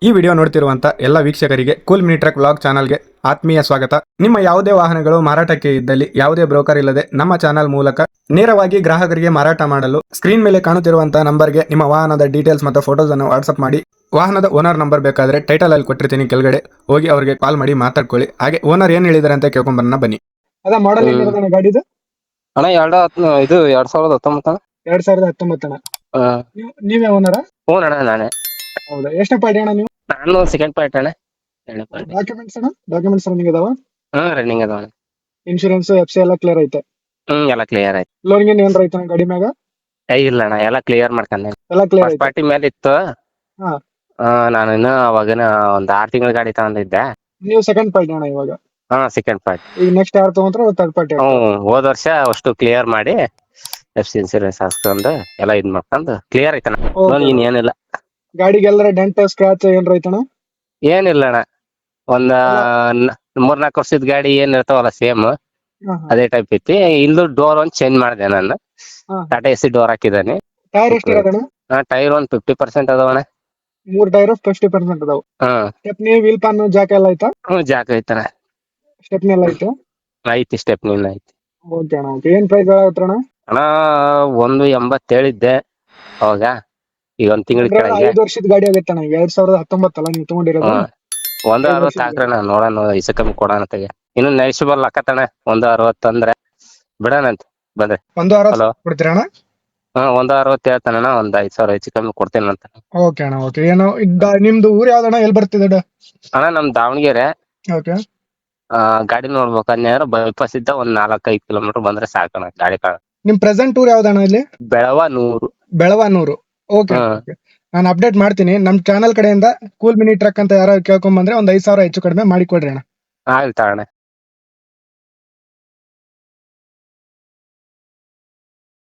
ಈ ವಿಡಿಯೋ ನೋಡ್ತಿರುವಂತ ಎಲ್ಲ ವೀಕ್ಷಕರಿಗೆ ಕೂಲ್ ಮಿನಿ ಟ್ರಕ್ ವ್ಲಾಗ್ ಚಾನಲ್ಗೆ ಆತ್ಮೀಯ ಸ್ವಾಗತ. ನಿಮ್ಮ ಯಾವುದೇ ವಾಹನಗಳು ಮಾರಾಟಕ್ಕೆ ಇದ್ದಲ್ಲಿ ಯಾವುದೇ ಬ್ರೋಕರ್ ಇಲ್ಲದೆ ನಮ್ಮ ಚಾನಲ್ ಮೂಲಕ ನೇರವಾಗಿ ಗ್ರಾಹಕರಿಗೆ ಮಾರಾಟ ಮಾಡಲು ಸ್ಕ್ರೀನ್ ಮೇಲೆ ಕಾಣುತ್ತಿರುವಂತಹ ನಂಬರ್ಗೆ ನಿಮ್ಮ ವಾಹನದ ಡೀಟೇಲ್ಸ್ ಮತ್ತು ಫೋಟೋಸ್ ಅನ್ನು ವಾಟ್ಸ್ಆಪ್ ಮಾಡಿ. ವಾಹನದ ಓನರ್ ನಂಬರ್ ಬೇಕಾದ್ರೆ ಟೈಟಲ್ ಅಲ್ಲಿ ಕೊಟ್ಟಿರ್ತೀನಿ, ಕೆಳಗಡೆ ಹೋಗಿ ಅವರಿಗೆ ಕಾಲ್ ಮಾಡಿ ಮಾತಾಡ್ಕೊಳ್ಳಿ. ಹಾಗೆ ಓನರ್ ಏನ್ ಹೇಳಿದಾರೆ ಅಂತ ಕೇಳ್ಕೊಂಬರೋಣ ಬನ್ನಿ. ಅದ ಮಾಡಲ್ ಏನಿರೋದಣ್ಣ ಗಾಡಿದು? ಅಣ್ಣ ಇದು 2019 ಅಣ್ಣ. 2019 ಅಣ್ಣ. ಆ, ನೀವೇ ಓನರ? ಹ್ಞೂ ಅಣ್ಣ ನಾನೇ. ಹೌದಾ, ಎಷ್ಟನೇ ಪಾರ್ಟಿ ಅಣ್ಣ ನೀವು? ನಾನು ಸೆಕೆಂಡ್ ಪಾರ್ಟ್ ಅಣ್ಣ. ಎರಡನೇ ಪಾರ್ಟಿ. ಡಾಕ್ಯುಮೆಂಟ್ಸ್ ಅಣ್ಣ? ಡಾಕ್ಯುಮೆಂಟ್ಸ್ ರನ್ನಿಂಗ್ ಇದಾವ? ರನ್ನಿಂಗ್ ಅದಾವ ಅಣ್ಣ. ಇನ್ಶೂರೆನ್ಸ್ FC ಎಲ್ಲ ಕ್ಲಿಯರ್ ಐತೆ? ಎಲ್ಲ ಕ್ಲಿಯರ್ ಆಯ್ತು. ಲೋನ್ ಗೀನ್ ಏನ್ರ ಐತಣ್ಣ ಗಾಡಿ ಮ್ಯಾಗ? ಇಲ್ಲ ಅಣ್ಣ, ಎಲ್ಲ ಕ್ಲಿಯರ್ ಮಾಡ್ಕೊಂಡೆ. ಎಲ್ಲ ಕ್ಲಿಯರ್ ಫಸ್ಟ್ ಐತೆ? ಪಾರ್ಟಿ ಮೇಲೆ ಇತ್ತು. ಹಾ. ನಾನು ಇನ್ನು ಅವಾಗಿನ ಒಂದ್ 6 ತಿಂಗಳ ಗಾಡಿ ತಗೊಂಡಿದ್ದೆ. ನೀವು ಸೆಕೆಂಡ್ ಪಾರ್ಟಿ ಅಣ್ಣ ಇವಾಗ? Second party. ಈಗ ನೆಕ್ಸ್ಟ್ ಯಾರು ತಗೊಂಡ್ರೆ ಥರ್ಡ್ ಪಾರ್ಟಿ? ಹೋದ ವರ್ಷ ಅಷ್ಟು ಕ್ಲಿಯರ್ ಮಾಡಿ FC ಇನ್ಸೂರೆನ್ಸ್ ಹಾಕ್ಸ್ಕೊಂಡು ಎಲ್ಲ ಇದ್ ಮಾಡ್ಕೊಂಡು ಕ್ಲಿಯರ್ ಐತಣ್ಣ. ಲೋನ್ ಗೀನ್ ಏನಿಲ್ಲ. ಗಾಡಿಗೆಲ್ಲರ ಡೆಂಟ್ ಸ್ಕ್ರಾಚ್ ಏನ್ರ ಐತಣ್ಣ? ಏನಿಲ್ಲ ಅಣ್ಣ. ಒಂದ್ 3-4 ವರ್ಷದ ಗಾಡಿ ಏನ್ ಇರ್ತಾವಲ್ಲ ಸೇಮ್ ಅದೇ ಟೈಪ್ ಐತಿ. ಇಲ್ಲೂ ಡೋರ್ ಒಂದ್ ಚೇಂಜ್ ಮಾಡಿದೆ ನಾನು. ಟಾಟಾ AC ಡೋರ್ ಹಾಕಿದ್ದಾನೆ. ಟೈರ್ ಎಷ್ಟು ಇರೋದಣ್ಣ? ಟೈರ್ ಒಂದ್ 50% ಅದಾವಣ್ಣ. 3 ಟೈರ್ 50% ಅದಾವ. ಸ್ಟೆಪ್ನಿ ವೀಲ್ ಪಾನ್ ಜಾಕ್ ಎಲ್ಲ ಐತಾ? ಜಾಗ ಐತಣ್ಣ. ಸ್ಟೆಪ್ನಿ ಎಲ್ಲ ಐತೆ? ಐತಿ, ಸ್ಟೆಪ್ನಿ ಐತಿ. ಓಕೆ ಅಣ್ಣ. ಓಕೆ, ಏನ್ ಪ್ರೈಸ್ ಆಗತ್ತಣ್ಣ? ಅಣ್ಣ 180 ಹೇಳಿದ್ದೆ ಅವಾಗ. ಈಗ ಒಂದ್ ತಿಂಗಳ ಕೆಳಗೆ 5 ವರ್ಷದ ಗಾಡಿ ಆಗತ್ತಣ್ಣ. 2019 ಅಲ್ಲ ನೀವು ತಗೊಂಡಿರೋದು? 160 ಹಾಕ್ರಣ, ನೋಡೋಣ ಇಸ ಕಮ್ಮಿ ಕೊಡೋಣ ತೆಗೆ. ಇನ್ನು ನೈಸಬಲ್ ಹಾಕತ್ತಣ್ಣ. 160 ಅಂದ್ರೆ ಬಿಡೋಣಂತ ಬಂದ್ರೆ. 160 ಹಲೋ, ಕೊಡ್ತೀರಣ್ಣ? 160 ಹೇಳ್ತಾನಣ್ಣ. ಒಂದ್ 5,000 ಹೆಚ್ಚು ಕಮ್ಮಿ ಕೊಡ್ತೇನೆ ಅಂತ. ಓಕೆ ಅಣ್ಣ. ಓಕೆ, ಏನೋ ನಿಮ್ದು ಊರ್ ಯಾವ್ದಣ್ಣ? ಎಲ್ಲಿ ಬರ್ತಿದೆ? ಅಣ್ಣ ನಮ್ ದಾವಣಗೆರೆ. ಓಕೆ. ಗಾಡಿ ನೋಡ್ಬೇಕಂದ್ರೆ ಬೈಪಾಸ್ ಇದ್ದ ಒಂದ್ 4-5 ಕಿಲೋಮೀಟರ್ ಬಂದ್ರೆ ಸಾಕಣ ಗಾಡಿ ಕಾಣ. ನಿಮ್ ಪ್ರೆಸೆಂಟ್ ಊರ್ ಯಾವ್ದಣ್ಣ ಇಲ್ಲಿ? ಬೆಳವನೂರು. ಬೆಳವನೂರು. ಓಕೆ. ನಾನು ಅಪ್ಡೇಟ್ ಮಾಡ್ತೀನಿ. ನಮ್ ಚಾನಲ್ ಕಡೆಯಿಂದ ಕೂಲ್ ಮಿನಿ ಟ್ರಕ್ ಅಂತ ಯಾರು ಕೇಳ್ಕೊಂಡ್ ಬಂದ್ರೆ ಒಂದ್ 5,000 ಹೆಚ್ಚು ಕಡಿಮೆ ಮಾಡಿ ಕೊಡ್ರಿ ಅಣ್ಣ. ಆಯ್ತಾ ಅಣ್ಣ.